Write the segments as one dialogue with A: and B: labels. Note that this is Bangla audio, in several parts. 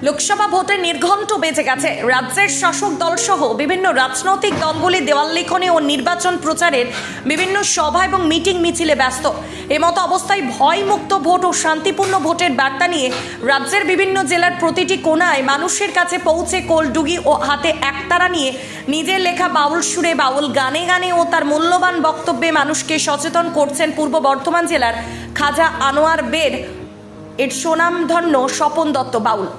A: লোকসভা ভোটের নির্ঘণ্ট বেজে গেছে। রাজ্যের শাসক দল সহ বিভিন্ন রাজনৈতিক দলগুলি দেওয়াল লিখনে ও নির্বাচন প্রচারের বিভিন্ন সভা এবং মিটিং মিছিলে ব্যস্ত। এমতো অবস্থায় ভয়মুক্ত ভোট ও শান্তিপূর্ণ ভোটের বার্তা নিয়ে রাজ্যের বিভিন্ন জেলার প্রতিটি কোণায় মানুষের কাছে পৌঁছে কোলডুগি ও হাতে একতারা নিয়ে নিজের লেখা বাউল সুরে, বাউল গানে গানে ও তার মূল্যবান বক্তব্যে মানুষকে সচেতন করছেন পূর্ব বর্ধমান জেলার খাজা আনোয়ার বের এর সুনামধন্য স্বপন দত্ত বাউল।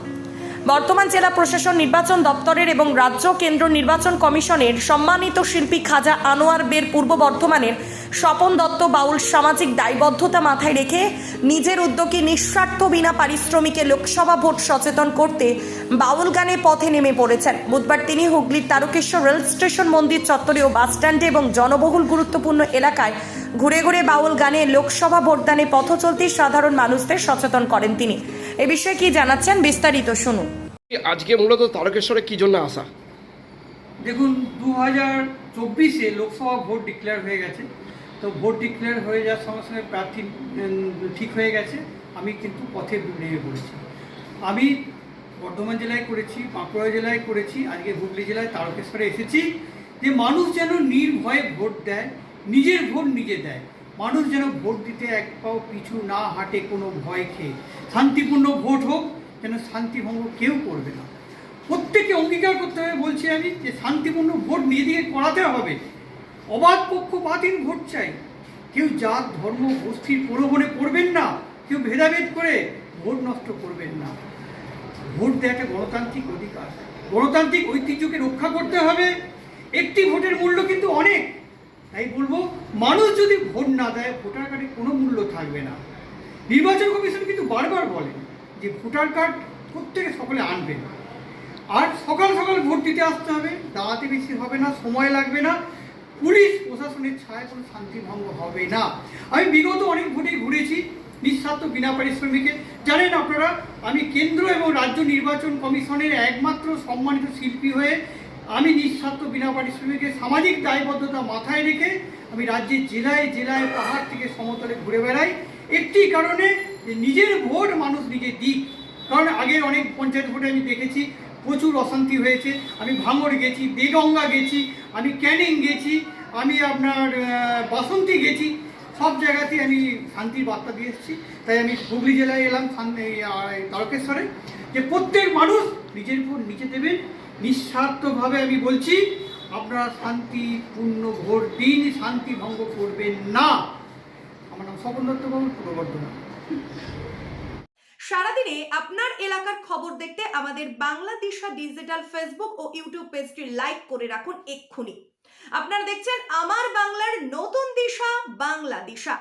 A: বর্তমান জেলা প্রশাসন, নির্বাচন দপ্তরের এবং রাজ্য কেন্দ্র নির্বাচন কমিশনের সম্মানিত শিল্পী খাজা আনোয়ার বের পূর্ব বর্ধমানের স্বপন দত্ত বাউল সামাজিক দায়বদ্ধতা মাথায় রেখে নিজের উদ্যোগে নিঃস্বার্থ বিনা পারিশ্রমিকে লোকসভা ভোট সচেতন করতে বাউল গানে পথে নেমে পড়েছেন। বুধবার তিনি হুগলির তারকেশ্বর রেল স্টেশন, মন্দির চত্বরে ও বাসস্ট্যান্ডে এবং জনবহুল গুরুত্বপূর্ণ এলাকায় ঘুরে ঘুরে বাউল গানে লোকসভা ভোটদানে পথ চলতি সাধারণ মানুষদের সচেতন করেন তিনি। এ বিষয়ে কি জানাচ্ছেন বিস্তারিত শুনুন।
B: আজকে মূলত তারকেশ্বরে কি জন্য আসা?
C: দেখুন, 2024-এ লোকসভা ভোট ডিক্লেয়ার হয়ে গেছে। তো ভোট ডিক্লেয়ার হয়ে যাওয়ার সঙ্গে সঙ্গে প্রার্থী ঠিক হয়ে গেছে। আমি কিন্তু পথে নেমে পড়েছি। আমি বর্ধমান জেলায় করেছি, বাঁকুড়া জেলায় করেছি, আজকে হুগলি জেলায় তারকেশ্বরে এসেছি যে মানুষ যেন নির্ভয়ে ভোট দেয়, নিজের ভোট নিজে দেয়। মানুষ যেন ভোট দিতে এক পাও পিছু না হাঁটে কোনো ভয় খেয়ে। শান্তিপূর্ণ ভোট হোক, যেন শান্তিভঙ্গ কেউ করবে না। প্রত্যেকে অঙ্গীকার করতে হবে, বলছি আমি, যে শান্তিপূর্ণ ভোট নিজেদিকে করাতে হবে। অবাধ পক্ষপাতহীন ভোট চাই। কেউ জাত ধর্ম গোষ্ঠীর প্রলোভনে পড়বেন না, কেউ ভেদাভেদ করে ভোট নষ্ট করবেন না। ভোট দেওয়া একটা গণতান্ত্রিক অধিকার, গণতান্ত্রিক ঐতিহ্যকে রক্ষা করতে হবে। একটি ভোটের মূল্য কিন্তু অনেক। তাই বলবো, মানুষ যদি ভোট না দেয় ভোটার কার্ডে কোনো মূল্য থাকবে না। নির্বাচন কমিশন কিন্তু বারবার বলেন যে ভোটার কার্ড প্রত্যেকে সকলে আনবেন, আর সকাল সকাল ভোট দিতে আসতে হবে, দাঁড়াতে বেশি হবে না, সময় লাগবে না, পুলিশ প্রশাসনের ছায়ায় কোনো শান্তিভঙ্গ হবে না। আমি বিগত অনেক ভোটে ঘুরেছি নিঃস্বার্থ বিনা পারিশ্রমিকে। জানেন আপনারা, আমি কেন্দ্র এবং রাজ্য নির্বাচন কমিশনের একমাত্র সম্মানিত শিল্পী হয়ে আমি নিঃস্বার্থ বিনা পারিশ্রমিকে সামাজিক দায়বদ্ধতা মাথায় রেখে আমি রাজ্যের জেলায় জেলায় পাহাড় থেকে সমতলে ঘুরে বেড়াই, একটি কারণে যে নিজের ভোট মানুষ নিজে দিক। কারণ আগে অনেক পঞ্চায়েত ভোটে আমি দেখেছি প্রচুর অশান্তি হয়েছে। আমি ভাঙড় গেছি, দেগঙ্গা গেছি, আমি ক্যানিং গেছি, আমি আপনার বাসন্তী গেছি, সব জায়গাতেই আমি শান্তির বার্তা দিয়ে এসেছি। তাই আমি হুগলি জেলায় এলাম তারকেশ্বরে, যে প্রত্যেক মানুষ নিজের ভোট নিজে দেবেন। নিঃস্বার্থভাবে আমি বলছি, আপনারা শান্তিপূর্ণ ভোট দিন, শান্তি ভঙ্গ করবেন না। আমার নাম স্বপন দত্ত বাবু, পূর্ব বর্ধমান।
A: সারাদিনে আপনার এলাকার খবর দেখতে আমাদের বাংলা দিশা ডিজিটাল ফেসবুক ও ইউটিউব পেজটি লাইক করে রাখুন এক্ষুনি। আপনারা দেখছেন আমার বাংলার নতুন দিশা, বাংলা দিশা।